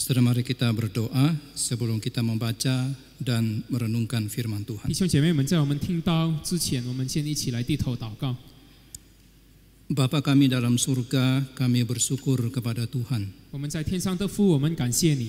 Saudara, mari kita berdoa sebelum kita membaca dan merenungkan firman Tuhan. 弟兄姐妹们，在我们听到之前，我们先一起来低头祷告。 Bapa kami dalam surga, kami bersyukur kepada Tuhan 我们在天上的父，我们感谢你，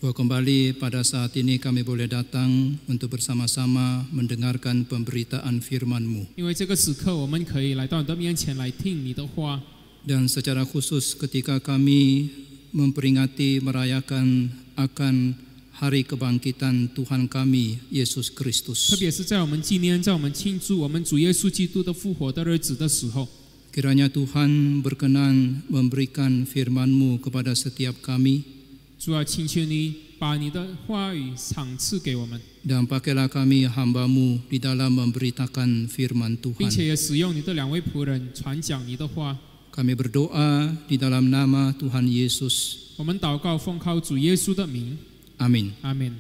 bahwa kembali pada saat ini kami boleh datang untuk bersama-sama mendengarkan pemberitaan firman-Mu. 因为这个时刻，我们可以来到你的面前来听你的话。 Dan secara khusus ketika kami memperingati, merayakan akan hari kebangkitan Tuhan kami, Yesus 特 Kristus. 别是在我们纪念、在我们庆祝我们主耶稣基督的复活的日子的时候， Kiranya Tuhan berkenan memberikan firman-Mu kepada setiap kami, 主啊，请求你把你的话语赏赐给我们， dan pakailah kami hamba-Mu di dalam memberitakan firman 并且 Tuhan. 也使用你的两位仆人传讲你的话。 Kami berdoa di dalam nama Tuhan Yesus. 我们祷告，奉靠主耶稣的名， Amin. 阿门。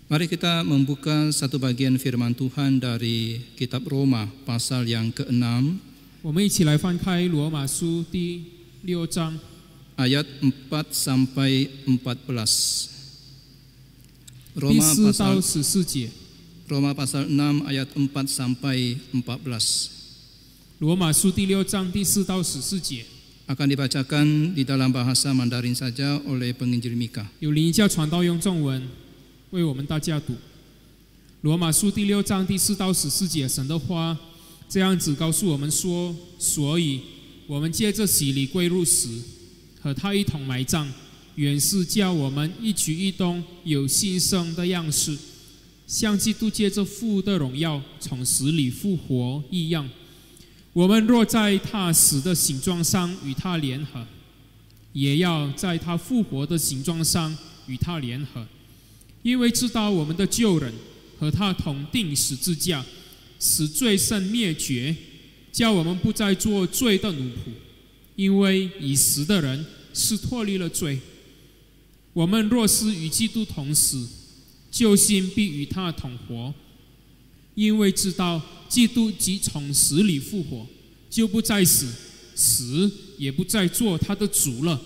Mari kita membuka satu bagian firman Tuhan dari kitab Roma pasal yang ke-6 我们一起来翻开罗马书第6章 ayat 4 sampai 14. 第 Roma 4到 pasal 14节。 Roma pasal 6 ayat 4 sampai 14. 罗马书第6章第4到14节， Akan dibacakan di dalam bahasa Mandarin saja oleh penginjil Mika. 有灵教传道用中文为我们大家读。罗马书第6章第4到14节，神的话这样子告诉我们说：所以我们借着洗礼归入死，和他一同埋葬，原是叫我们一举一动有新生的样式，像基督借着父的荣耀从死里复活一样。我们若在他死的形状上与他联合，也要在他复活的形状上与他联合，因为知道我们的旧人和他同定十字架，使罪身灭绝，叫我们不再做罪的奴仆。因为已死的人是脱离了罪。我们若是与基督同死，就心必与他同活。因为知道基督即从死里复活，就不再死，死也不再做他的主了。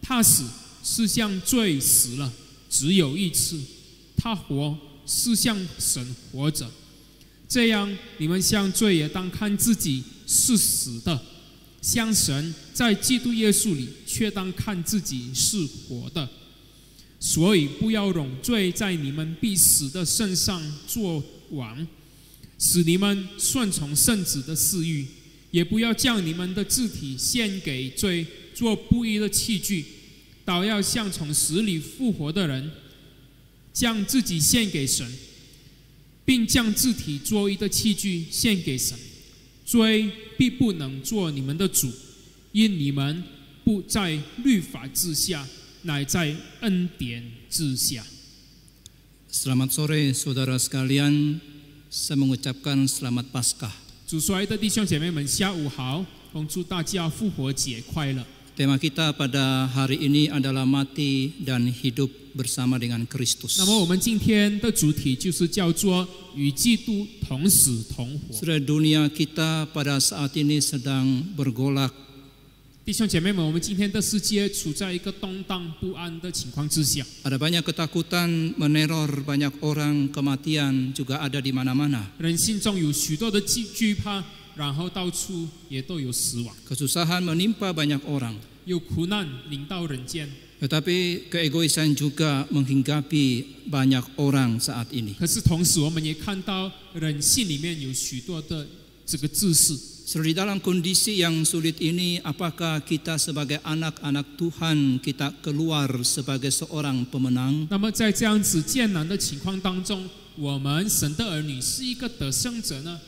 他死是向罪死了，只有一次；他活是向神活着。这样，你们向罪也当看自己是死的，向神在基督耶稣里却当看自己是活的。所以，不要容罪在你们必死的身上作王，使你们顺从圣子的私欲，也不要将你们的肢体献给罪，做不义的器具，倒要像从死里复活的人，将自己献给神，并将肢体作义的器具献给神。罪必不能做你们的主，因你们不在律法之下，乃在恩典之下。 Selamat sore saudara sekalian, saya mengucapkan selamat Paskah. 主所爱的弟兄姐妹们，下午好！恭祝大家复活节快乐。 Tema kita pada hari ini adalah mati dan hidup bersama dengan Kristus. 那么我们今天的主题就是叫做与基督同死同活。 Saudara, dunia kita pada saat ini sedang bergolak. 弟兄姐妹们，我们今天的世界处在一个动荡不安的情况之下， Ada banyak ketakutan meneror banyak orang, kematian juga ada di mana-mana. 人心中有许多的惧怕，然后到处也都有死亡， Kesusahan menimpa banyak orang. 有苦难临到人间。 Tetapi keegoisan juga menghinggapi banyak orang saat ini. 可是同时，我们也看到人性里面有许多的这个自私。 Di dalam kondisi yang sulit ini, apakah kita sebagai anak-anak Tuhan kita keluar sebagai seorang pemenang? 那么在这样子艰难的情况当中，我们神的儿女是一个得胜者呢，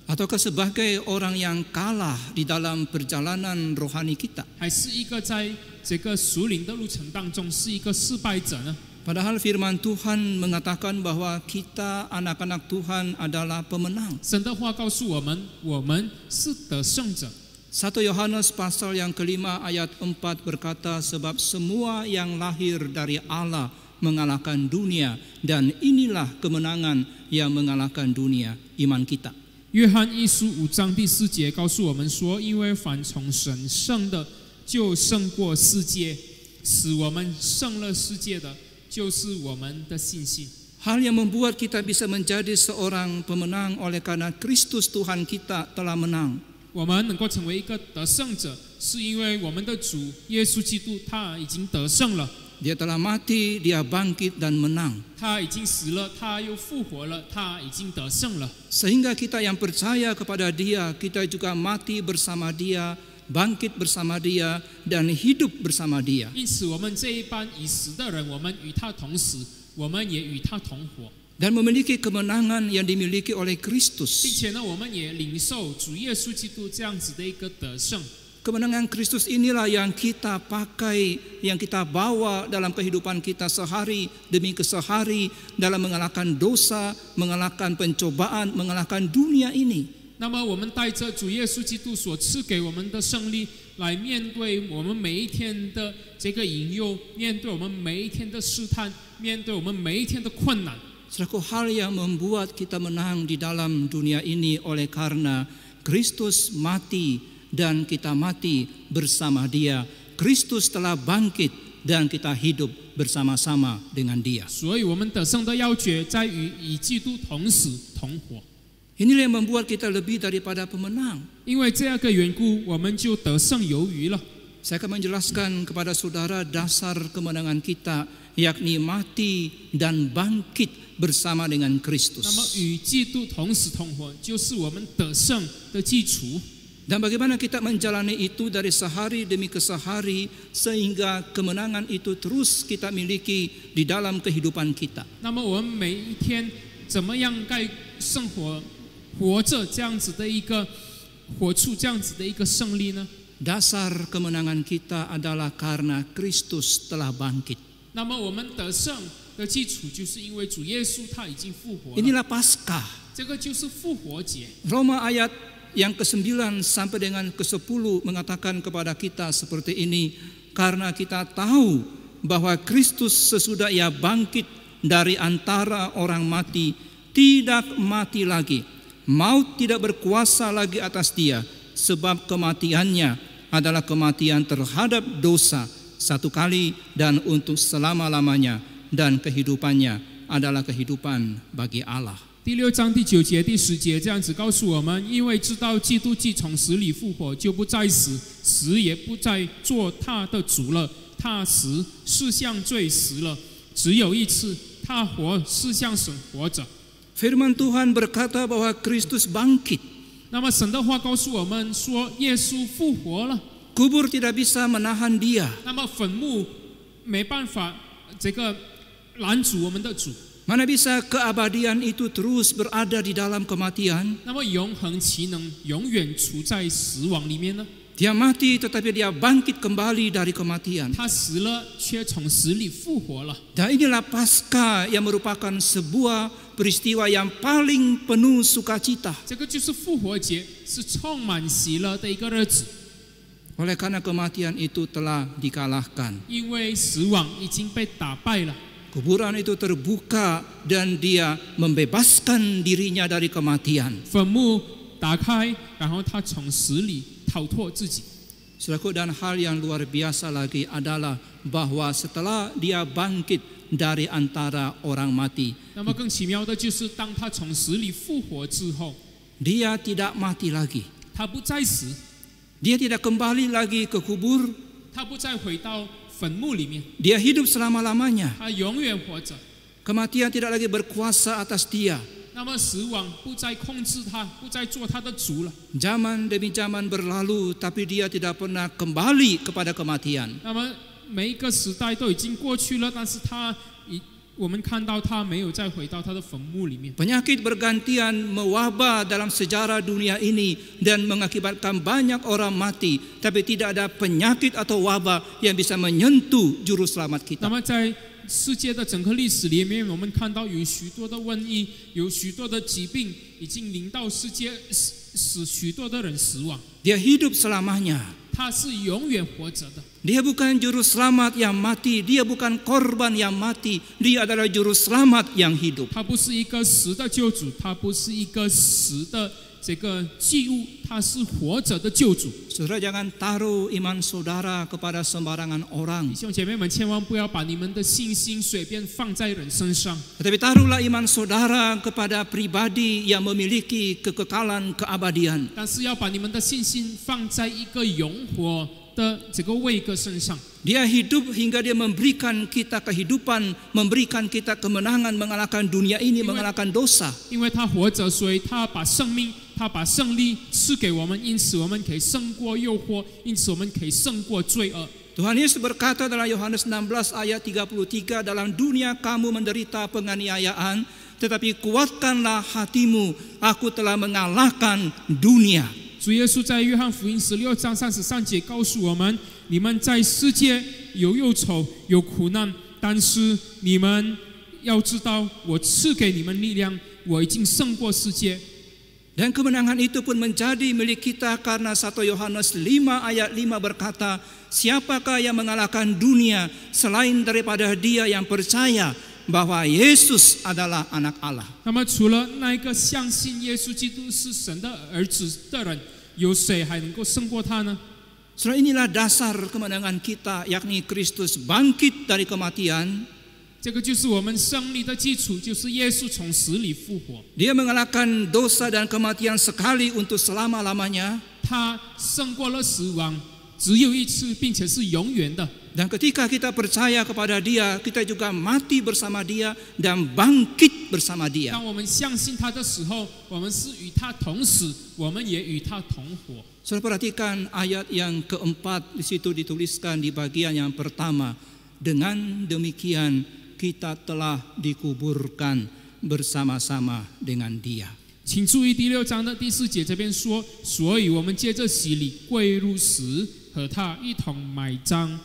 Ataukah sebagai orang yang kalah di dalam perjalanan rohani kita? 还是一个在这个属灵的路程当中是一个失败者呢？ Padahal firman Tuhan mengatakan bahwa kita anak-anak Tuhan adalah pemenang. 神的话告诉我们，我们是得胜者。 1 Yohanes pasal yang kelima ayat 4 berkata, sebab semua yang lahir dari Allah mengalahkan dunia, dan inilah kemenangan yang mengalahkan dunia, iman kita. 约翰一书5章第4节告诉我们说，因为凡从神生的，就胜过世界。使我们胜了世界的，就是我们的信心。 Hal yang membuat kita bisa menjadi seorang pemenang oleh karena Kristus Tuhan kita telah menang. 我们能够成为一个得胜者，是因为我们的主耶稣基督他已经得胜了， Dia telah mati, dia bangkit dan menang. 他已经死了，他又复活了，他已经得胜了。 Sehingga kita yang percaya kepada dia, kita juga mati bersama dia, bangkit bersama dia, dan hidup bersama dia. 因此，我们这一班已死的人，我们与他同死，我们也与他同活， Dan memiliki kemenangan yang dimiliki oleh 并 Kristus. 且呢，我们也领受主耶稣基督这样子的一个得胜。 Kemenangan Kristus inilah yang kita pakai, yang kita bawa dalam kehidupan kita sehari demi sehari dalam mengalahkan dosa, mengalahkan pencobaan, mengalahkan dunia ini. 那么，我们带着主耶稣基督所赐给我们的胜利，来面对我们每一天的这个引诱，面对我们每一天的试探，面对我们每一天的困难。 Selaku hal yang membuat kita menang di dalam dunia ini oleh karena Kristus mati dan kita mati bersama dia. Kristus telah bangkit dan kita hidup bersama-sama dengan dia. 所以，我们得胜的要诀在于与基督同死同活。 Inilah yang membuat kita lebih daripada pemenang. 因为这样个缘故，我们就得胜有余了。 Saya akan menjelaskan kepada saudara dasar kemenangan kita, yakni mati dan bangkit bersama dengan 那么， Kristus. 与基督同死同活，就是我们得胜的基础。 Dan bagaimana kita menjalani itu dari sehari demi sehari sehingga kemenangan itu terus kita miliki di dalam kehidupan kita. 那么，我们每一天怎么样该生活，活着这样子的一个，活出这样子的一个胜利呢？ Dasar kemenangan kita adalah karena Kristus telah bangkit. 那么，我们得胜的基础，就是因为主耶稣他已经复活了。 Inilah Paskah. 这个就是复活节。 Roma ayat yang ke-9 sampai dengan ke-10 mengatakan kepada kita seperti ini, karena kita tahu bahwa Kristus sesudah ia bangkit dari antara orang mati tidak mati lagi, maut tidak berkuasa lagi atas dia, sebab kematiannya adalah kematian terhadap dosa satu kali dan untuk selama-lamanya, dan kehidupannya adalah kehidupan bagi Allah. 第6章第9节、第10节这样子告诉我们，因为知道基督既从死里复活，就不再死，死也不再做他的主了。他死是向罪死了，只有一次；他活是向神活着。 Firman Tuhan berkata bahwa Kristus bangkit. 那么神的话告诉我们说，耶稣复活了。 Kubur tidak bisa menahan dia. 那么坟墓没办法这个拦阻我们的主。 Mana bisa keabadian itu terus berada di dalam kematian? 那么永恒岂能永远处在死亡里面呢？ Dia mati tetapi dia bangkit kembali dari kematian. 他死了，却从死里复活了。 Dan inilah Paskah yang merupakan sebuah peristiwa yang paling penuh sukacita. 这个就是复活节，是充满喜乐的一个日子。 Oleh karena kematian itu telah dikalahkan. 因为死亡已经被打败了， Kuburan itu terbuka dan dia membebaskan dirinya dari kematian. 坟墓打开，然后他从死里逃脱自己。 Saudaraku, dan hal yang luar biasa lagi adalah bahwa setelah dia bangkit dari antara orang mati, 那么更奇妙的就是，当他从死里复活之后， dia tidak mati lagi. 他不再死， Dia tidak kembali lagi ke kubur. 他不再回到坟墓里面， Dia hidup selama-lamanya. 他永远活着。 Kematian tidak lagi berkuasa atas dia. 那么死亡不再控制他，不再做他的主了。 Zaman demi zaman berlalu, tapi dia tidak pernah kembali kepada kematian. 那么每一个时代都已经过去了，但是我们看到他没有再回到他的坟墓里面。 Penyakit bergantian mewabah dalam sejarah dunia ini dan mengakibatkan banyak orang mati, tapi tidak ada penyakit atau wabah yang bisa menyentuh juru selamat 那 kita. 么在世界的整个历史里面，我们看到有许多的瘟疫，有许多的疾病已经临到世界，使许多的人死亡。 Dia hidup selamanya. 他是永远活着的。 Dia bukan juru selamat yang mati, dia bukan korban yang mati, dia adalah juru selamat yang hidup. 他不是一个死的救主，他不是一个死的这个祭物，他是活着的救主。 Saudara jangan taruh iman saudara kepada sembarangan orang. 弟兄姐妹们，千万不要把你们的信心随便放在人身上， Tetapi taruhlah iman saudara kepada pribadi yang memiliki kekekalan keabadian. 但是要把你们的信心放在一个永活的这个位格身上。 Dia hidup hingga dia memberikan kita kehidupan, memberikan kita kemenangan mengalahkan dunia ini, mengalahkan dosa. 因为他活着，所以他把生命、他把胜利赐给我们，因此我们可以胜过诱惑，因此我们可以胜过罪恶。 Tuhan Yesus berkata dalam Yohanes 16 ayat 33, dalam dunia kamu menderita penganiayaan, tetapi kuatkanlah hatimu, aku telah mengalahkan dunia. 主耶稣在约翰福音16章33节告诉我们：你们在世界有忧愁、有苦难，但是你们要知道，我赐给你们力量，我已经胜过世界。 Dan kemenangan itu pun menjadi milik kita karena 1 Yohanes 5 ayat 5 berkata, siapakah yang mengalahkan dunia selain daripada dia yang percaya bahwa Yesus adalah anak Allah. 那么除了那一个相信耶稣基督是神的儿子的人，有谁还能够胜过他呢？ Saudara, inilah dasar kemenangan kita, yakni Kristus bangkit dari kematian. 这个就是我们胜利的基础，就是耶稣从死里复活。 Dia mengalahkan dosa dan kematian sekali untuk selama-lamanya. 他胜过了死亡，只有一次，并且是永远的。 Dan ketika kita percaya kepada Dia, kita juga mati bersama Dia dan bangkit bersama Dia. 当我们相信他的时候，我们是与他同死，我们也与他同活。 Saudara perhatikan ayat yang keempat, di situ dituliskan di bagian yang pertama. Dengan demikian kita telah dikuburkan bersama-sama dengan Dia. 请注意第6章的第4节，这边说：所以我们借着洗礼归入死，和他一同埋葬。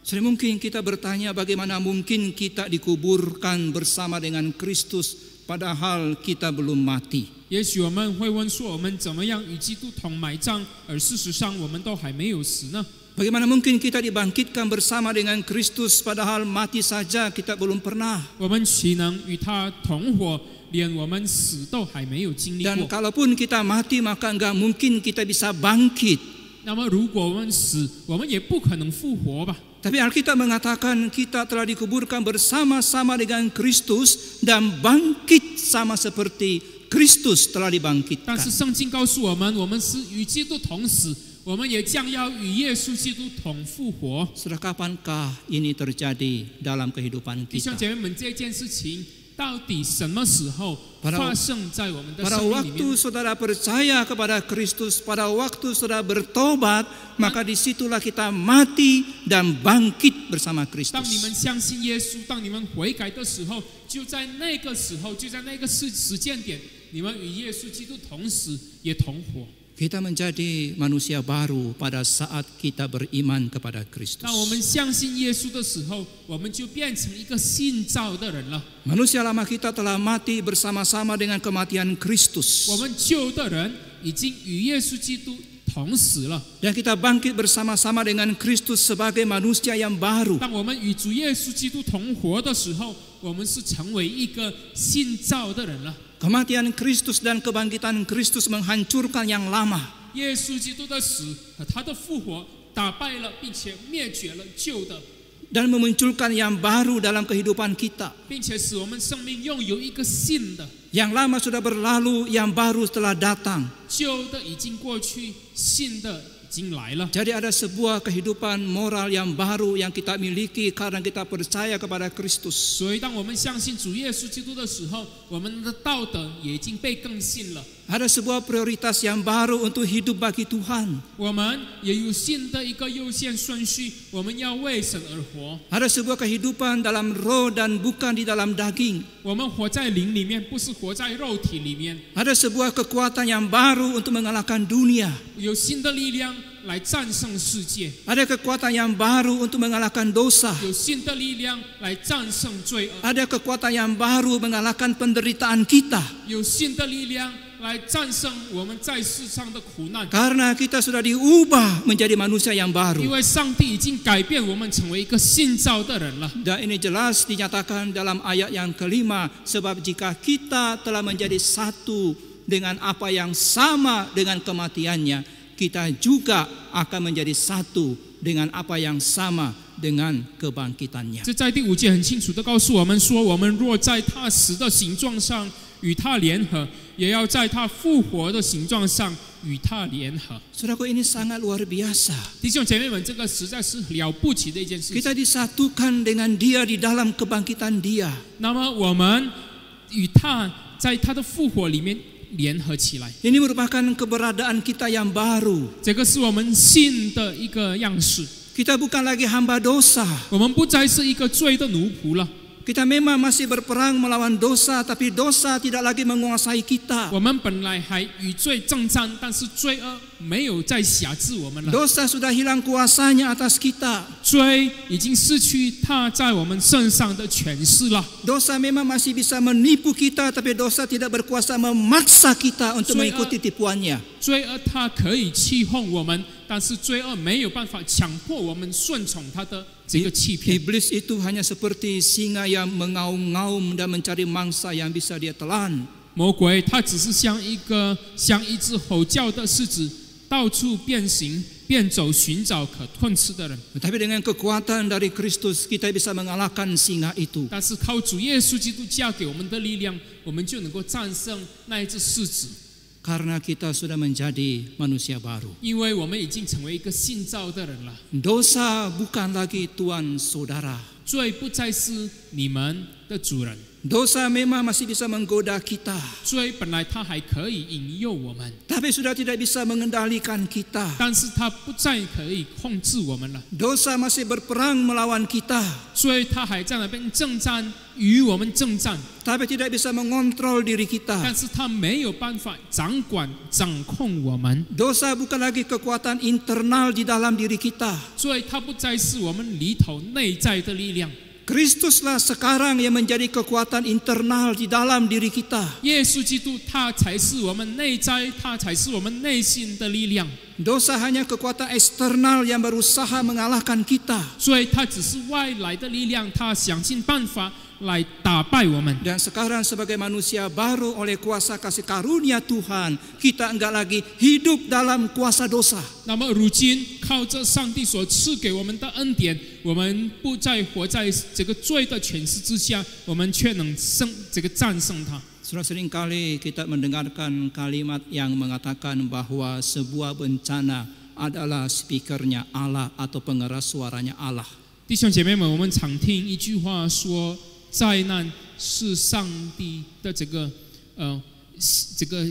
Sering mungkin kita bertanya bagaimana mungkin kita dikuburkan bersama dengan Kristus padahal kita belum mati. 也许我们会问说：我们怎么样与基督同埋葬，而事实上我们都还没有死呢？ Bagaimana mungkin kita dibangkitkan bersama dengan Kristus padahal mati saja kita belum pernah. 我们岂能与他同活，连我们死都还没有经历 Dan 过？ kalaupun kita mati maka enggak mungkin kita bisa bangkit. 那么如果我们死，我们也不可能复活吧？ Tapi Alkitab mengatakan kita telah dikuburkan bersama-sama dengan Kristus dan bangkit sama seperti Kristus telah 但 dibangkitkan. 是圣经告诉我们，我们是与基督同死，我们也将要与耶稣基督同复活。 Sudah kapankah ini terjadi dalam kehidupan 弟兄 kita? 姐妹们，这件事情到底什么时候 Pada- 发生在我们的 Pada 生命里 waktu 面？ saudara percaya kepada Kristus, pada waktu saudara bertobat, maka disitulah kita mati dan bangkit bersama 当你们 Kristus. 相信耶稣，当你们悔改的时候，就在那个时候，就在那个时间点，你们与耶稣基督同死，也同活。 Kita menjadi manusia baru pada saat kita beriman kepada Kristus. 当我们相信耶稣的时候，我们就变成一个信造的人了。 Manusia lama kita telah mati bersama-sama dengan kematian Kristus. 我们旧的人已经与耶稣基督同死了。 Dan kita bangkit bersama-sama dengan Kristus sebagai manusia yang baru. 当我们与主耶稣基督同活的时候，我们是成为一个信造的人了。 Kematian Kristus dan kebangkitan Kristus menghancurkan yang lama. 耶稣基督的死和他的复活打败了并且灭绝了旧的， Dan memunculkan yang baru dalam kehidupan kita. 并且使我们生命拥有一个新的。 Yang lama sudah berlalu, yang baru telah datang. 旧的已经过去，新的已经来了。 Jadi ada sebuah kehidupan moral yang baru yang kita miliki karena kita percaya kepada Kristus. 所以，当我们相信主耶稣基督的时候，我们的道德也已经被更新了。 Ada sebuah prioritas yang baru untuk hidup bagi Tuhan. 我们也有新的一个优先顺序，我们要为神而活。 Ada sebuah kehidupan dalam roh dan bukan di dalam daging. 我们活在灵里面，不是活在肉体里面。 Ada sebuah kekuatan yang baru untuk mengalahkan dunia. 有新的力量来战胜世界， Ada kekuatan yang baru untuk mengalahkan dosa. 有新的力量来战胜罪恶， Ada kekuatan yang baru mengalahkan penderitaan kita. 有新的力量来战胜我们在世上的苦难。 Karena kita sudah diubah menjadi manusia yang 因 baru. 为上帝已经改变我们，成为一个新造的人了。 Dan ini jelas dinyatakan dalam ayat yang kelima. Sebab jika kita telah menjadi satu dengan apa yang sama dengan kematiannya, kita juga akan menjadi satu dengan apa yang sama dengan kebangkitannya. 这在第5节很清楚地告诉我们说，我们若在他死的形状上与他联合，也要在他复活的形状上与他联合。 Saudaraku, ini sangat luar biasa. 弟兄姐妹们，这个实在是了不起的一件事情。 Kita disatukan dengan Dia di dalam kebangkitan Dia. 那么我们与他在他的复活里面联合起来， Ini merupakan keberadaan kita yang baru. 这个是我们新的一个样式。 Kita bukan lagi hamba dosa. 我们不再是一个罪的奴仆了。 Kita memang masih berperang melawan dosa, tapi dosa tidak lagi menguasai kita. 我们本来还与罪征战，但是罪恶没有再辖制我们了。 Dosa sudah hilang kuasanya atas kita. 罪已经失去它在我们身上的权势了。 Dosa memang masih bisa menipu kita, tapi dosa tidak berkuasa memaksa kita untuk mengikuti tipuannya. 罪恶它可以欺哄我们，但是罪恶没有办法强迫我们顺从它的这个欺骗。 Iblis itu hanya seperti singa yang mengaum-ngaum dan mencari mangsa yang bisa dia telan. 魔鬼它只是像一只吼叫的狮子，到处变形变走，寻找可吞吃的人。 Tetapi dengan kekuatan dari Kristus kita bisa mengalahkan singa itu. 但是靠主耶稣基督加给我们的力量，我们就能够战胜那一只狮子。 Karena kita sudah menjadi manusia baru. 因为我们已经成为一个新造的人了。 Dosa bukan lagi tuan saudara. 罪不再是你们的主人， Dosa memang masih bisa menggoda kita, 罪本来它还可以引诱我们， tapi sudah tidak bisa mengendalikan kita. 但是它不再可以控制我们了。 Dosa masih berperang melawan kita, 罪它还在那边征战，与我们征战， tapi tidak bisa mengontrol diri 但 kita. 是它没有办法掌控我们。 Dosa bukan lagi kekuatan internal di dalam diri kita. 罪它不再是我们里头内在的力量， Kristuslah sekarang yang menjadi kekuatan internal di dalam diri kita. 耶稣基督他才是我们内在，他才是我们内心的力量。 Dosa hanya kekuatan eksternal yang berusaha mengalahkan kita. 所以它只是外来的力量，它想尽办法来打败我们。 Dan sekarang sebagai manusia baru oleh kuasa kasih karunia Tuhan, kita enggak lagi hidup dalam kuasa dosa. 那么如今靠着上帝所赐给我们的恩典，我们不再活在这个罪的权势之下，我们却能战胜它。 Sudah seringkali kita mendengarkan kalimat yang mengatakan bahwa sebuah bencana adalah speakernya Allah atau pengeras suaranya Allah. 弟兄姐妹们，我们常听一句话说，灾难是上帝的这个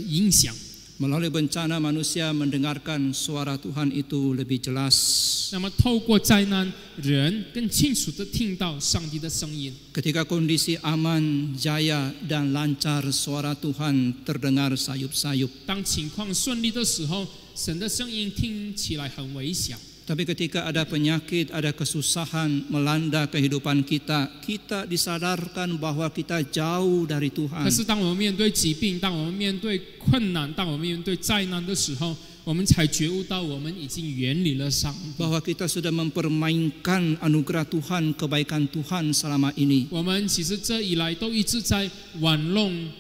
影响。 Melalui bencana manusia mendengarkan suara Tuhan itu lebih jelas. 那么透过灾难，人更清楚地听到上帝的声音。 Ketika kondisi aman, jaya dan lancar, suara Tuhan terdengar sayup-sayup. 当情况顺利的时候，神的声音听起来很微小。 Tapi ketika ada penyakit, ada kesusahan melanda kehidupan kita, kita disadarkan bahwa kita jauh dari 可 Tuhan. 是当我们面对疾病，当我们面对困难，当我们面对灾难的时候，我们才觉悟到我们已经远离了上帝。 Bahwa kita sudah mempermainkan anugerah Tuhan, kebaikan Tuhan selama ini. 我们其实这以来都一直在玩弄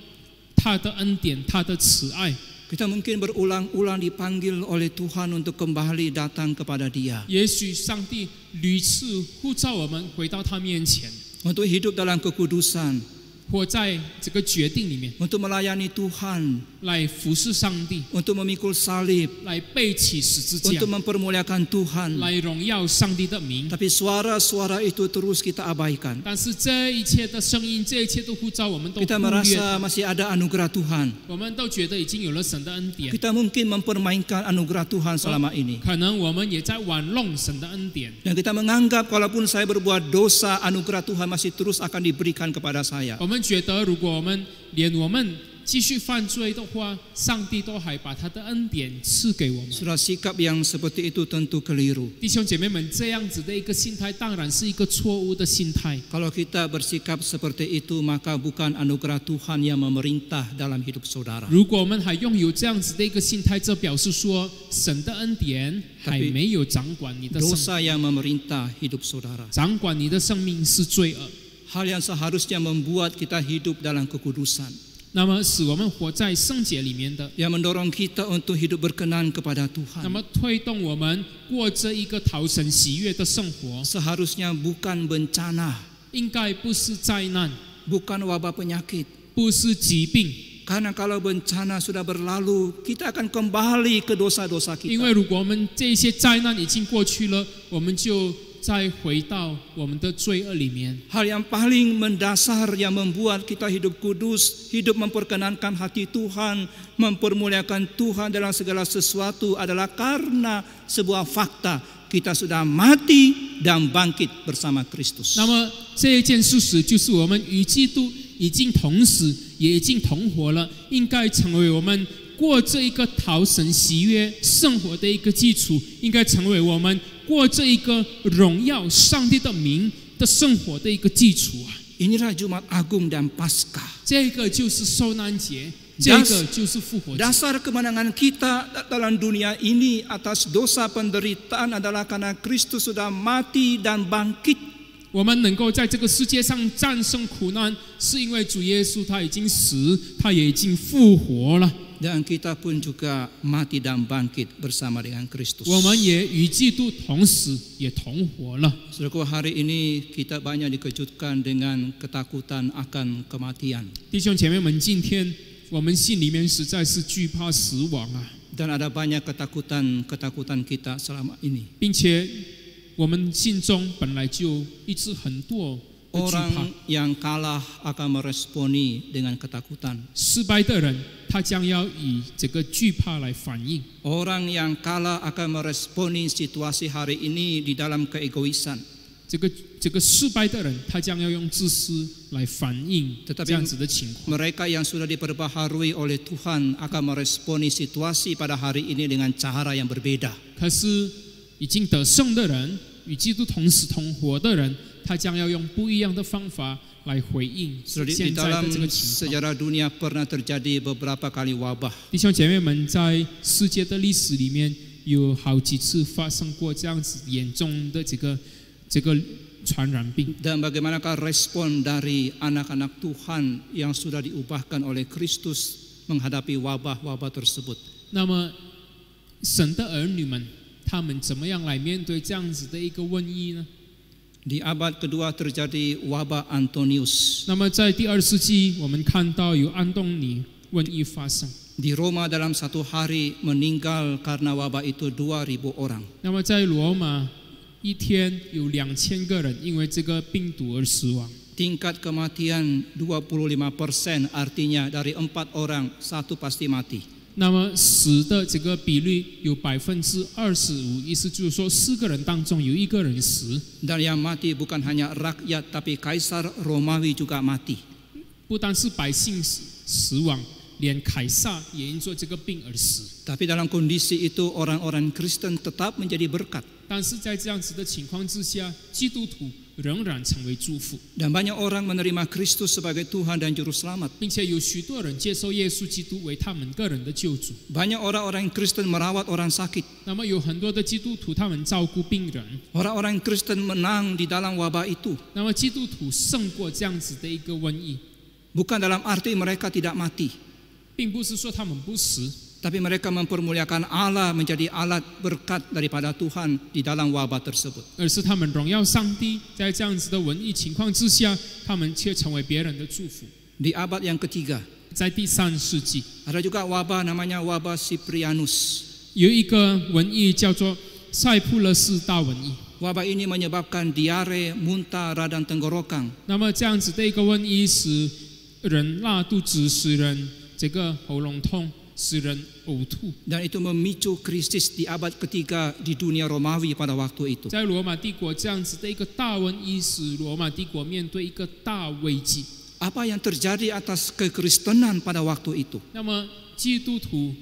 他的恩典，他的慈爱。 Kita mungkin berulang-ulang dipanggil oleh Tuhan untuk kembali datang kepada Dia. 也许上帝屡次呼召我们回到他面前， Untuk hidup dalam kekudusan, 活在这个决定里面， untuk melayani Tuhan, 来服侍上帝， untuk memikul salib, 来背起十字架 untuk，mempermuliakan Tuhan. 来荣耀上帝的名。 Tapi suara-suara itu terus kita abaikan. 但是这一切的声音，这一切的呼召，我们都 Kita 忽略， merasa masih ada anugerah Tuhan. 我们都觉得已经有了神的恩典， Kita mungkin mempermainkan anugerah Tuhan selama ini. 可能我们也在玩弄神的恩典。 Dan kita menganggap kalaupun saya berbuat dosa, anugerah Tuhan masih terus akan diberikan kepada saya. 我们觉得，如果我们继续犯罪的话，上帝都还把他的恩典赐给我们。 Saudara, sikap yang seperti itu tentu keliru. 弟兄姐妹们，这样子的一个心态，当然是一个错误的心态。 Kalau kita bersikap seperti itu, maka bukan anugerah Tuhan yang memerintah dalam hidup saudara. 如果我们还拥有这样子的一个心态，这表示说神的恩典还没有掌管你的生命， Dosa yang memerintah hidup saudara. 掌管你的生命是罪恶。 Hal yang seharusnya membuat kita hidup dalam kekudusan. 那么使我们活在圣洁里面的， yang mendorong kita untuk hidup berkenan kepada 那 Tuhan. 么推动我们过这一个讨神喜悦的生活， Seharusnya bukan bencana, 应该不是灾难， bukan wabah penyakit. 不是疾病。 Karena kalau bencana sudah berlalu, kita akan kembali ke dosa-dosa 因为 kita. 如果我们这些灾难已经过去了，我们就再回到我们的罪恶里面。 Hal yang paling mendasar yang membuat kita hidup kudus, hidup memperkenankan hati Tuhan, mempermuliakan Tuhan dalam segala sesuatu adalah karena sebuah fakta, kita sudah mati dan bangkit bersama Kristus. 那么这一件事实就是我们与基督已经同死，也已经同活了，应该成为我们过这一个讨神喜悦生活的一个基础，应该成为我们过这一个荣耀上帝的名的生活的一个基础啊！ Inilah Jumat Agung dan Paskah. 这个就是受难节，这个就是复活节。 Dasar kemenangan kita dalam dunia ini atas dosa penderitaan adalah karena Kristus sudah mati dan bangkit. 我们能够在这个世界上战胜苦难，是因为主耶稣他已经死，他也已经复活了。 Dan kita pun juga mati dan bangkit bersama dengan Kristus. 我们也与基督同死，也同活了。 Saudaraku, hari ini kita banyak dikejutkan dengan ketakutan akan kematian. 弟兄姐妹们，今天我们心里面实在是惧怕死亡啊， Dan ada banyak ketakutan kita selama ini. 并且我们心中本来就一直很多的惧怕。 Orang yang kalah akan meresponi dengan ketakutan. 失败的人，他将要以这个惧怕来反应。 Orang yang kalah akan meresponi situasi hari ini di dalam keegoisan. 这个失败的人，他将要用自私来反映这样子的情况。 Mereka yang sudah diperbaharui oleh Tuhan akan meresponi situasi pada hari ini dengan cara yang berbeda. 可是已经得胜的人，与基督同死同活的人，他将要用不一样的方法来回应 Di 现在的 dalam 这个情况。 sejarah dunia pernah terjadi beberapa kali wabah. 弟兄姐妹们，在世界的历史里面，有好几次发生过这样子严重的这个传染病。 Dan bagaimanakah respon dari anak-anak Tuhan yang sudah diubahkan oleh Kristus menghadapi wabah-wabah tersebut? 那么，神的儿女们，他们怎么样来面对这样子的一个瘟疫呢？ Di abad kedua terjadi wabah Antonius. 那么在第2世纪，我们看到有安东尼瘟疫发生。 Di Roma dalam satu hari meninggal karena wabah itu 2.000 orang. 那么在罗马，一天有2000个人因为这个病毒而死亡。 Tingkat kematian 25%, artinya dari 4 orang 1 pasti mati. 那么死的这个比率有25%，意思就是说4个人当中有1个人死。 Dan yang mati bukan hanya rakyat tapi Kaisar Romawi juga mati. 不单是百姓死亡，连凯撒也因做这个病而死。 Tapi dalam kondisi itu orang-orang Kristen tetap menjadi berkat. 但是在这样子的情况之下，基督徒仍然成为祝福， Dan banyak orang menerima Kristus sebagai Tuhan dan Juru Selamat. 并且有许多人接受耶稣基督为他们个人的救主。 Banyak orang-orang Kristen merawat orang sakit. 那么有很多的基督徒，他们照顾病人。 Orang-orang Kristen menang di dalam wabah itu. 那么基督徒胜过这样子的一个瘟疫， Bukan dalam arti mereka tidak mati, 并不是说他们不死， tapi mereka mempermuliakan Allah menjadi alat berkat daripada Tuhan di dalam wabah tersebut. 而是他们荣耀上帝。在这样子的瘟疫情况之下，他们却成为别人的祝福。 Di abad yang ketiga, 在第3世纪， ada juga wabah namanya wabah Cyprianus. 有一个瘟疫叫做塞浦路斯大瘟疫。 Wabah ini menyebabkan diare, muntah, radang tenggorokan. 那么这样子的一个瘟疫使人拉肚子，使人这个喉咙痛，使人呕吐。 Dan itu memicu krisis di abad ketiga di dunia Romawi pada waktu itu. 在罗马帝国这样子的一个大瘟疫，使罗马帝国面对一个大危机。 Apa yang terjadi atas kekristenan pada waktu itu? 那么基督徒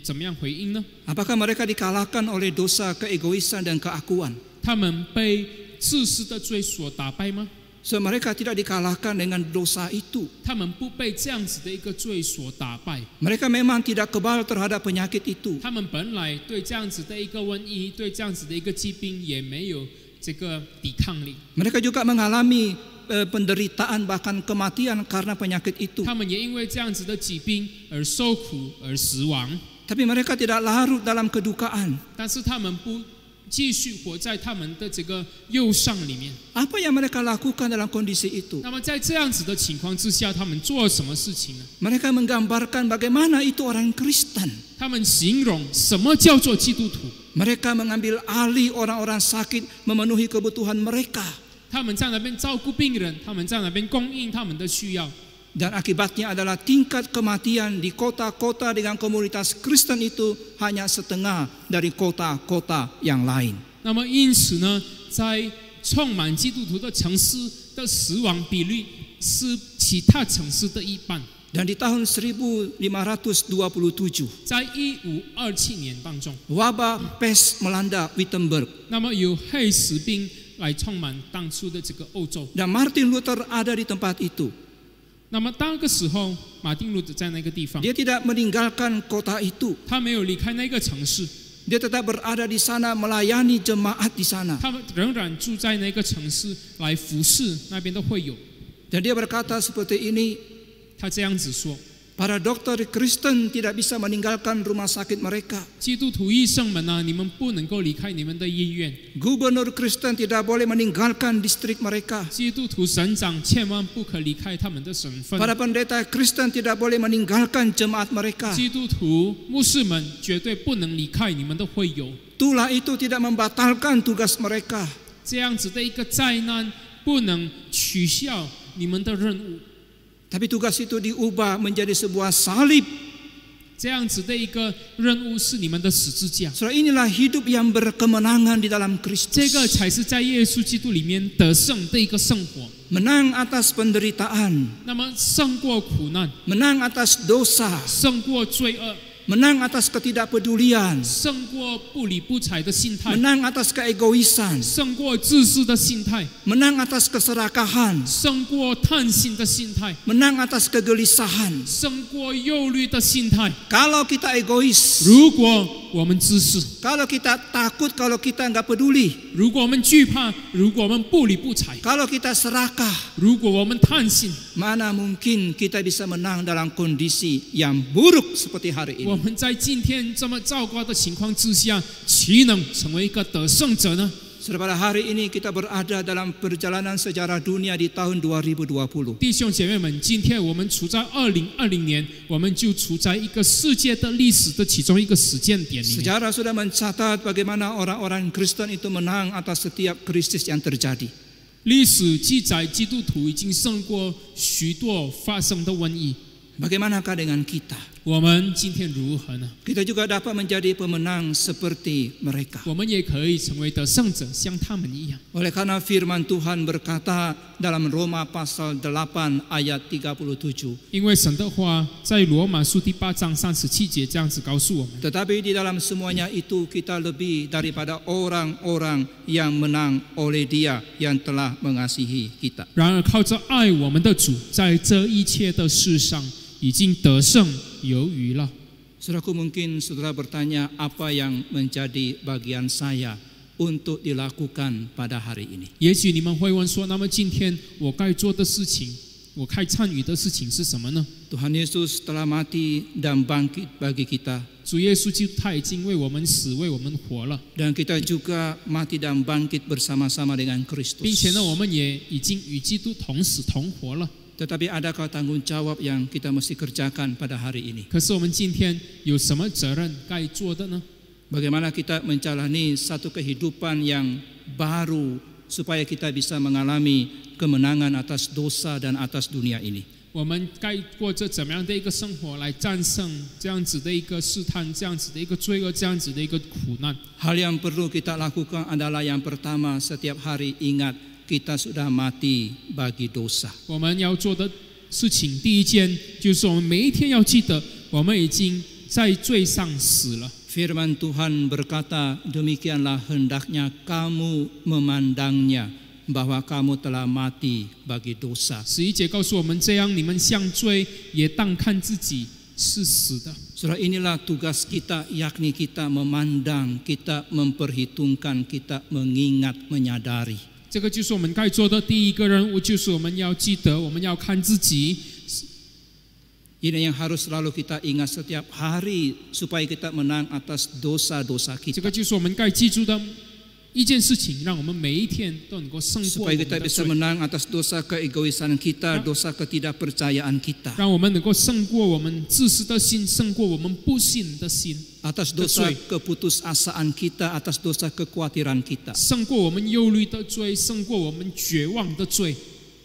怎么样回应呢？ Apakah mereka dikalahkan oleh dosa, keegoisan, dan keakuan? 他们被自私的罪所打败吗？ So, mereka tidak dikalahkan dengan dosa itu. 他们不被这样子的一个罪所打败。 Mereka memang tidak kebal terhadap penyakit itu. 他们本来对这样子的一个瘟疫，对这样子的一个疾病也没有这个抵抗力。 Mereka juga mengalami penderitaan bahkan kematian karena penyakit itu. 他们也因为这样子的疾病而受苦而死亡。 Tapi mereka tidak larut dalam kedukaan. 但是他们不继续活在他们的这个忧伤里面。 Apa yang mereka lakukan dalam kondisi itu? 那么在这样子的情况之下，他们做什么事情呢？ Mereka menggambarkan bagaimana itu orang Kristen. 他们形容什么叫做基督徒。 Mereka mengambil alih orang-orang sakit, memenuhi kebutuhan mereka. 他们在那边照顾病人，他们在那边供应他们的需要。 Dan akibatnya adalah tingkat kematian di kota-kota dengan komunitas Kristen itu hanya setengah dari kota-kota yang lain. 那么因此呢，在充满基督徒的城市的死亡比率是其他城市的一半。 Dan di tahun 1527, 在1527年当中， wabah pes melanda Wittenberg. 那么有黑死病来充满当初的这个欧洲。 Dan Martin Luther ada di tempat itu. 那么当个时候，马丁路德在那个地方， Dia tidak meninggalkan kota itu. 他没有离开那个城市， Dia tetap berada di sana melayani jemaat di sana. 他们仍然住在那个城市来服侍那边的会友。 Dan dia berkata seperti ini, 他这样子说： para dokter Kristen tidak bisa meninggalkan rumah sakit mereka. 基督徒医生们啊，你们不能够离开你们的医院。 Gubernur Kristen tidak boleh meninggalkan distrik mereka. 基督徒省长千万不可离开他们的省份。 Para pendeta Kristen tidak boleh meninggalkan jemaat mereka. 基督徒牧师们绝对不能离开你们的会友。 Itulah itu tidak membatalkan tugas mereka. 这样子的一个灾难不能取消你们的任务。 Tapi tugas itu diubah menjadi sebuah salib. 这样子的一个任务是你们的十字架。 Saudara, inilah hidup yang berkemenangan di dalam 这个 Kristus. 才是在耶稣基督里面得胜的一个生活。 Menang atas penderitaan, 那么胜过苦难， menang atas dosa, 胜过罪恶， menang atas ketidakpedulian, 胜过不理不睬的心态， menang atas keegoisan, 胜过自私的心态， menang atas keserakahan, 胜过贪心的心态， menang atas kegelisahan. 胜过忧虑的心态。 Kalau kita egois, 如果我们自私， kalau kita takut, kalau kita nggak peduli, 如果我们惧怕，如果我们不理不睬， kalau kita serakah, 如果我们贪心， mana mungkin kita bisa menang dalam kondisi yang buruk seperti hari 我 ini. 们在今天这么糟糕的情况之下，岂能成为一个得胜者呢？ Saudara, pada hari ini kita berada dalam perjalanan sejarah dunia di tahun 2020. 弟兄姐妹们，今天我们处在2020年，我们就处在一个世界的历史的其中一个时间点里面。 Sejarah sudah mencatat bagaimana orang-orang Kristen itu menang atas setiap krisis yang terjadi. 历史记载，基督徒已经胜过许多发生的瘟疫。 Bagaimanakah dengan kita? 我们今天如何呢？ Kita juga dapat menjadi pemenang seperti mereka. 我们也可以成为得胜者，像他们一样。 Oleh karena firman Tuhan berkata dalam Roma pasal 8 ayat 37. 因为神的话在罗马书第8章37节这样子告诉我们。 Tetapi di dalam semuanya itu kita lebih daripada orang-orang yang menang oleh Dia yang telah mengasihi kita. 然而靠着爱我们的主，在这一切的事上已经得胜有余了。 Saudaraku, mungkin saudara bertanya apa yang menjadi bagian saya untuk dilakukan pada hari ini. 也许你们会问说，那么今天我该做的事情，我该参与的事情是什么呢？ Tuhan Yesus telah mati dan bangkit bagi kita. 主耶稣基督他已经为我们死，为我们活了， Dan kita juga mati dan bangkit bersama-sama dengan 并且 Kristus. 呢，我们也已经与基督同死同活了。 Tetapi adakah tanggung jawab yang kita mesti kerjakan pada hari ini? 可是我们今天有什么责任该做的呢？ Bagaimana kita menjalani satu kehidupan yang baru supaya kita bisa mengalami kemenangan atas dosa dan atas dunia ini? 我们该过着怎么样的一个生活来战胜这样子的一个试探，这样子的一个罪恶，这样子的一个苦难？ Hal yang perlu kita lakukan adalah yang pertama, setiap hari ingat kita sudah mati bagi dosa. 我们要做的事情，第一件就是我们每一天要记得，我们已经在罪上死了。 Firman Tuhan berkata, demikianlah hendaknya kamu memandangnya, bahwa kamu telah mati bagi dosa. 11节告诉我们，这样你们向罪也当看自己是死的。 Saudara, inilah tugas kita, yakni kita memandang, kita memperhitungkan, kita mengingat, menyadari. 这个就是我们该做的第一个任务，就是我们要记得，我们要看自己。 Ini yang harus selalu kita ingat setiap hari supaya kita menang atas dosa-dosa 这 kita. 个就是我们该记住的一件事情，让我们每一天都能够胜过我 Supaya 们 kita 的 bisa 罪， menang atas dosa keegoisan kita, dosa ketidakpercayaan kita. 让我们能够胜过我们自私的心，胜过我们不信的心， Atas dosa keputusasaan kita, atas dosa kekhawatiran kita. 胜过我们忧虑的罪，胜过我们绝望的罪。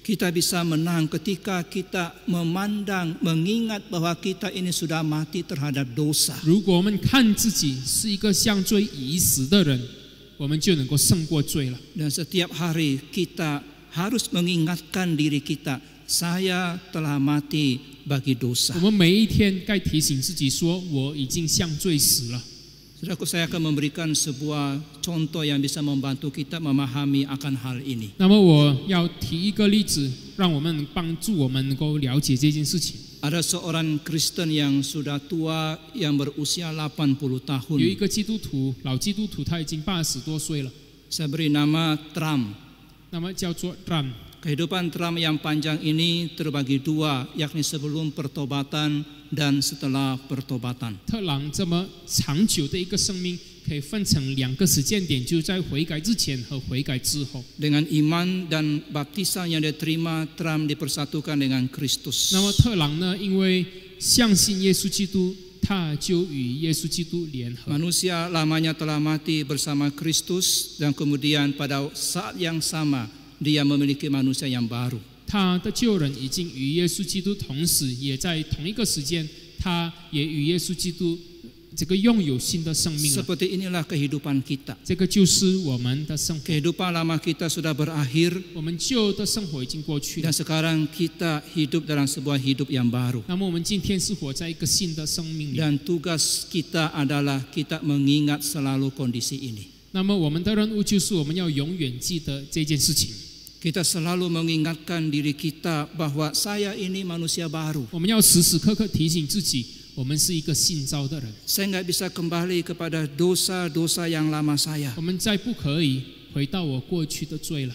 Kita bisa menang ketika kita memandang, mengingat bahwa kita ini sudah mati terhadap dosa. 如果我们看自己是一个向罪已死的人，我们就能够胜过罪了。 Dan setiap hari kita harus mengingatkan diri kita, saya telah mati bagi dosa. 我们每一天该提醒自己说，我已经向罪死了。 Saudaraku, saya akan memberikan sebuah contoh yang bisa membantu kita memahami akan hal ini. 那么我要提一个例子，让我们帮助我们能够了解这件事情。 Ada seorang Kristen yang sudah tua, yang berusia 80 tahun. 有一个基督徒，老基督徒，他已经80多岁了， Saya beri nama Trump. 那么叫做 Ram。 Kehidupan Trump yang panjang ini terbagi dua, yakni sebelum pertobatan dan setelah pertobatan. 特朗这么长久的一个生命，可以分成2个时间点，就是在悔改之前和悔改之后。 Dengan iman dan baptisan yang diterima, Trump dipersatukan dengan Kristus. 那么特朗呢，因为相信耶稣基督，他就与耶稣基督联合。 Manusia lamanya telah mati bersama Kristus, dan kemudian pada saat yang sama dia memiliki manusia yang baru. 他的旧人已经与耶稣基督同死，也在同一个时间，他也与耶稣基督这个拥有新的生命了。 Seperti inilah kehidupan kita. 这个就是我们的生活。 Kehidupan lama kita sudah berakhir, 我们旧的生活已经过去了 dan，sekarang kita hidup dalam sebuah hidup yang baru. 那么我们今天是活在一个新的生命里。 Dan tugas kita adalah kita mengingat selalu kondisi ini. 那么我们的任务就是我们要永远记得这件事情。 Kita selalu mengingatkan diri kita bahwa saya ini manusia baru. 我们要时时刻刻提醒自己，我们是一个新造的人。 Saya nggak bisa kembali kepada dosa-dosa yang lama saya. 我们再不可以回到我过去的罪了。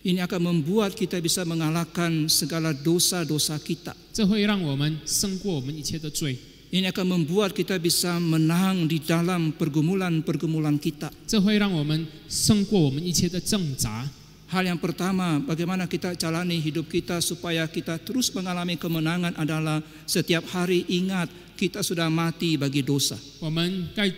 Ini akan membuat kita bisa mengalahkan segala dosa-dosa kita. 这会让我们胜过我们一切的罪。 Ini akan membuat kita bisa menang di dalam pergumulan-pergumulan kita. 这会让我们胜过我们一切的挣扎。 Hal yang pertama, bagaimana kita jalani hidup kita supaya kita terus mengalami kemenangan adalah setiap hari ingat kita sudah mati bagi dosa. 我们该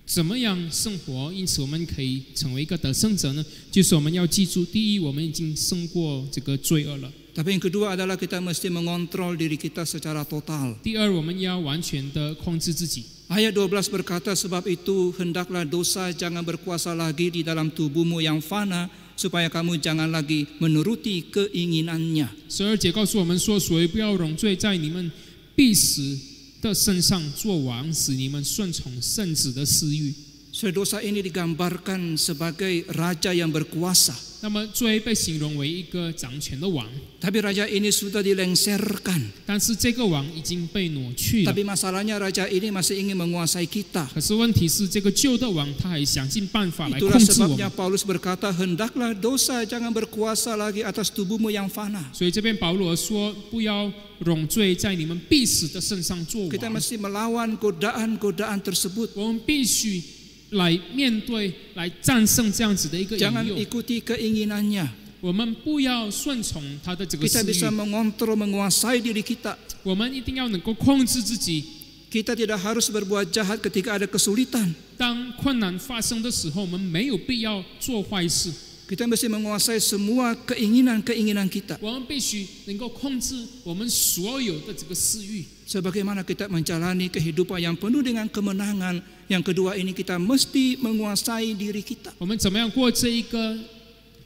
怎么样生活？因此，我们可以成为一个得胜者呢？就是我们要记住，第一，我们已经胜过这个罪恶了； Tapi yang kedua adalah kita mesti mengontrol diri kita secara total. 第二，我们要完全的控制自己。 Ayat 12 berkata, sebab itu hendaklah dosa jangan berkuasa lagi di dalam tubuhmu yang fana, supaya kamu jangan lagi menuruti keinginannya. 12节告诉我们说：“所以不要容罪在你们必死的身上作王，使你们顺从圣子的私欲。” So, dosa ini digambarkan sebagai raja yang berkuasa. 那么罪被形容为一个掌权的王， Tapi raja ini sudah dilengserkan. 但是这个王已经被挪去了。 Tapi masalahnya raja ini masih ingin menguasai kita. 可是问题是，这个旧的王他还想尽办法来 Itulah 控制我 sebabnya 们。 Paulus berkata, hendaklah dosa jangan berkuasa lagi atas tubuhmu yang fana. 所以这边保罗说：“不要容罪在你们必死的身上作 Kita 王。 mesti melawan godaan-godaan tersebut. ”我们必须来面对、来战胜这样子的一个引 Jangan 诱。 ikuti keinginannya. 我们不要顺从他的这个 Kita 私 bisa 欲， mengontrol, menguasai diri kita. 我们一定要能够控制自己。 Kita tidak harus berbuat jahat ketika ada kesulitan. 当困难发生的时候，我们没有必要做坏事。 Kita mesti menguasai semua keinginan-keinginan kita. 我们必须能够控制我们所有的这个私欲。 Sebagaimana kita menjalani kehidupan yang penuh dengan kemenangan. Yang kedua ini kita mesti menguasai diri kita. 我们怎么样过这一个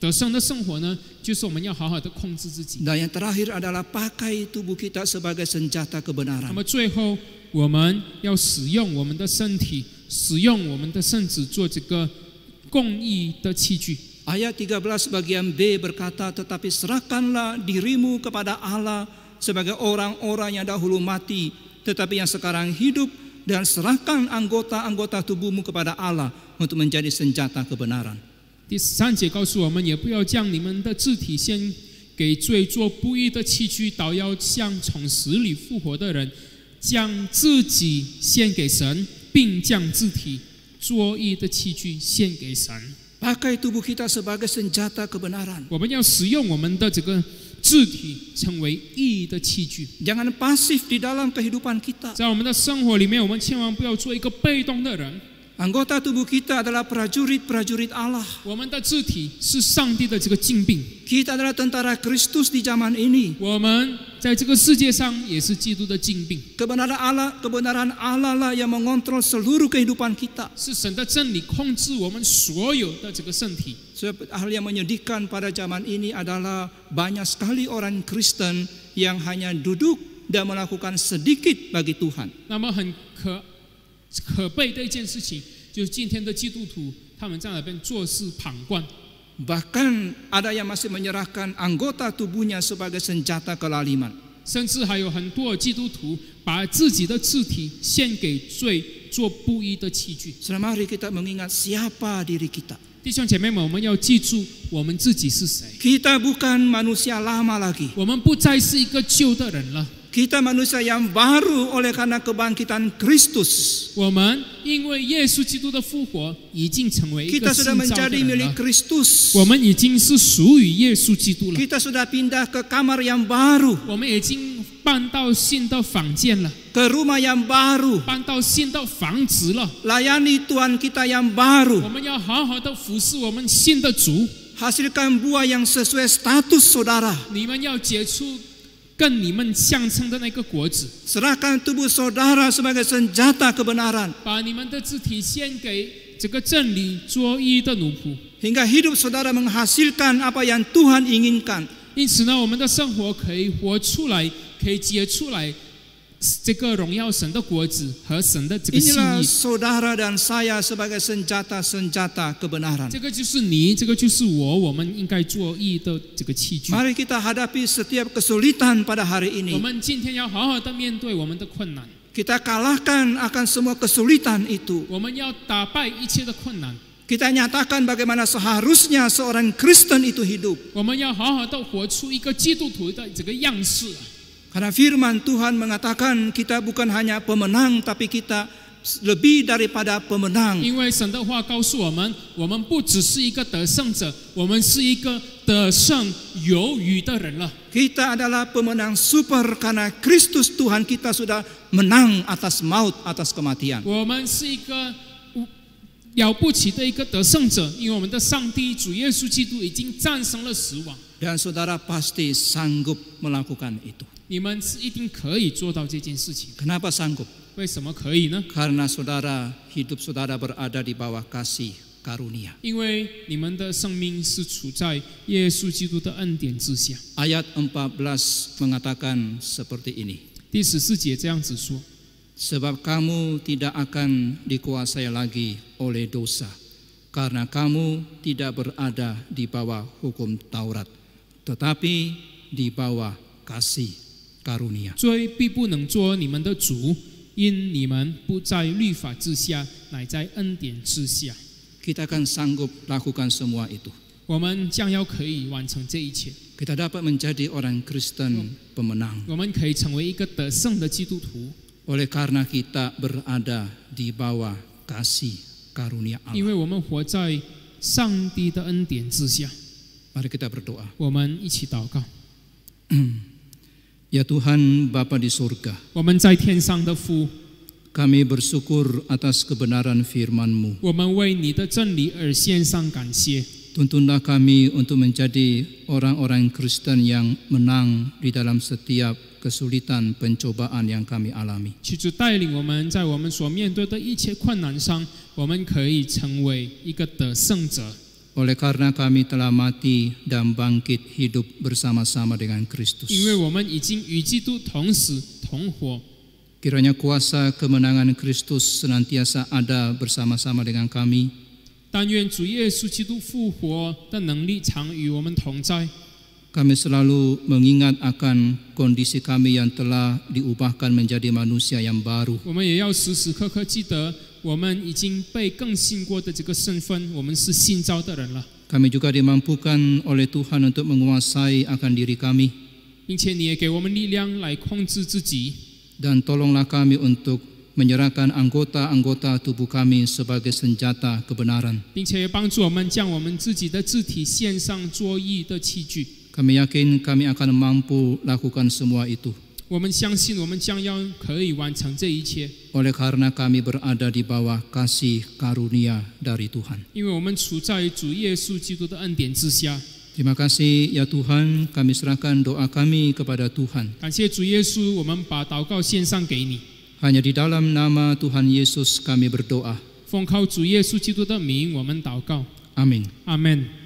得胜的生活呢？就是我们要好好的控制自己。 Dan yang terakhir adalah pakai tubuh kita sebagai senjata 那 kebenaran. 么最后，我们要使用我们的身体，使用我们的圣子做这个公义的器具。 Ayat 13 bagian B berkata, tetapi serahkanlah dirimu kepada Allah sebagai orang-orang yang dahulu mati, tetapi yang sekarang hidup, dan serahkan anggota-anggota tubuhmu kepada Allah untuk menjadi senjata kebenaran. 第13节告诉我们，也不要将你们的肢体献给罪，做不义的器具，倒要像从死里复活的人，将自己献给神，并将肢体做义的器具献给神。 Pakai tubuh kita sebagai senjata kebenaran. 我们要使用我们的这个肢体成为义的器具。 Jangan pasif di dalam kehidupan kita. 在我们的生活里面，我们千万不要做一个被动的人。 Anggota tubuh kita adalah prajurit-prajurit Allah. 我们的肢体是上帝的这个精兵， Kita adalah tentara Kristus di zaman ini. 我们在这个世界上也是基督的精兵。 Kebenaran Allah lah yang mengontrol seluruh kehidupan kita. 是神的真理控制我们所有的这个身体。 Sebab hal yang menyedihkan pada zaman ini adalah banyak sekali orang Kristen yang hanya duduk dan melakukan sedikit bagi Tuhan. 那么很可悲的一件事情，就是今天的基督徒他们在那边做事旁观， Bahkan ada yang masih menyerahkan anggota tubuhnya sebagai senjata kelaliman. 甚至还有很多基督徒把自己的肢体献给罪，做不义的器具。 Mari kita mengingat siapa diri kita. 弟兄姐妹们，我们要记住我们自己是谁。 Kita bukan manusia lama lagi. 我们不再是一个旧的人了。 Kita manusia yang baru oleh karena kebangkitan Kristus. 我们因为耶稣基督的复活，已经成为一个 Kita 新 sudah 造的 menjadi 人 milik 了。 Kristus. 我们已经是属于耶稣基督了。 Kita sudah pindah ke kamar yang baru, 我们已经搬到新的房间了， ke rumah yang baru, 搬到新的房子了。 layani Tuhan kita yang 我 baru, 们要好好的服侍我们新的主。 hasilkan buah yang sesuai status saudara. 你们要结出跟你们相称的那个果子， Serahkan tubuh saudara sebagai senjata kebenaran, 把你们的肢体献给这个真理作义的奴仆。 hingga hidup saudara menghasilkan apa yang Tuhan inginkan. 因此呢，我们的生活可以活出来，可以结出来这个荣耀神的果子和神的这个心 Inilah 意。 saudara dan saya sebagai senjata-senjata kebenaran. 这个就是你，这个就是我们应该作义的这个器具。 Mari kita hadapi setiap kesulitan pada hari 我 ini. 们今天要好好的面对我们的困难， Kita kalahkan akan semua kesulitan itu. 我们要打败一切的困难， Kita nyatakan bagaimana seharusnya seorang Kristen itu hidup. 我们要好好的活出一个基督徒的这个样式。 Karena firman Tuhan mengatakan kita bukan hanya pemenang, tapi kita lebih daripada pemenang. 因为神的话告诉我们，我们不只是一个得胜者，我们是一个得胜有余的人了。 Kita adalah pemenang super karena Kristus Tuhan kita sudah menang atas maut, atas kematian. 我们是一个了不起的一个得胜者，因为我们的上帝主耶稣基督已经战胜了死亡。 Dan saudara pasti sanggup melakukan itu. 你们是一定可以做到这件事情。 Kenapa sanggup? 为什么可以呢？ Karena hidup saudara berada di bawah kasih karunia. 因为你们的生命是处在耶稣基督的恩典之下。 Ayat 14 mengatakan seperti ini. 第14节这样子说： Sebab kamu tidak akan dikuasai lagi oleh dosa, karena kamu tidak berada di bawah hukum Taurat, tetapi di bawah kasih karunia. 罪必不能做你们的主，因你们不在律法之下，乃在恩典之下。 Kita akan sanggup lakukan semua itu. 我们将要可以完成这一切， Kita dapat menjadi orang Kristen pemenang 我们可以成为一个得胜的基督徒， oleh karena kita berada di bawah kasih karunia 因 Allah. 为我们活在上帝的恩典之下。 Mari kita berdoa. 我们一起祷告。 Ya Tuhan Bapa di surga, 我们在天上的父， kami bersyukur atas kebenaran firman-Mu. 我们为你的真理而献上感谢。 Tuntunlah kami untuk menjadi orang-orang Kristen yang menang di dalam setiap kesulitan pencobaan yang kami alami. 求主带领我们在我们所面对的一切困难上，我们可以成为一个得胜者。 Oleh karena kami telah mati dan bangkit hidup bersama-sama dengan Kristus. 因为我们已经与基督同死同活。 Kiranya kuasa kemenangan Kristus senantiasa ada bersama-sama dengan kami. 但愿主耶稣基督复活的能力常与我们同在。Kami selalu mengingat akan kondisi kami yang telah diubahkan menjadi manusia yang baru. 我们也要时时刻刻记得，我们已经被更新过的这个身份，我们是新造的人了。 Kami juga dimampukan oleh Tuhan untuk menguasai akan diri kami. 并且你也给我们力量来控制自己， Dan tolonglah kami untuk menyerahkan anggota-anggota tubuh kami sebagai senjata kebenaran. 并且也帮助我们将我们自己的肢体献上作义的器具。 Kami yakin kami akan mampu lakukan semua itu. 我们相信我们将要可以完成这一切， Oleh karena kami berada di bawah kasih karunia dari Tuhan. 因为我们处在主耶稣基督的恩典之下。 Terima kasih ya Tuhan, kami serahkan doa kami kepada Tuhan. 感谢主耶稣，我们把祷告献上给你， Hanya di dalam nama Tuhan Yesus kami berdoa. 奉靠主耶稣基督的名，我们祷告， Amin. 阿门。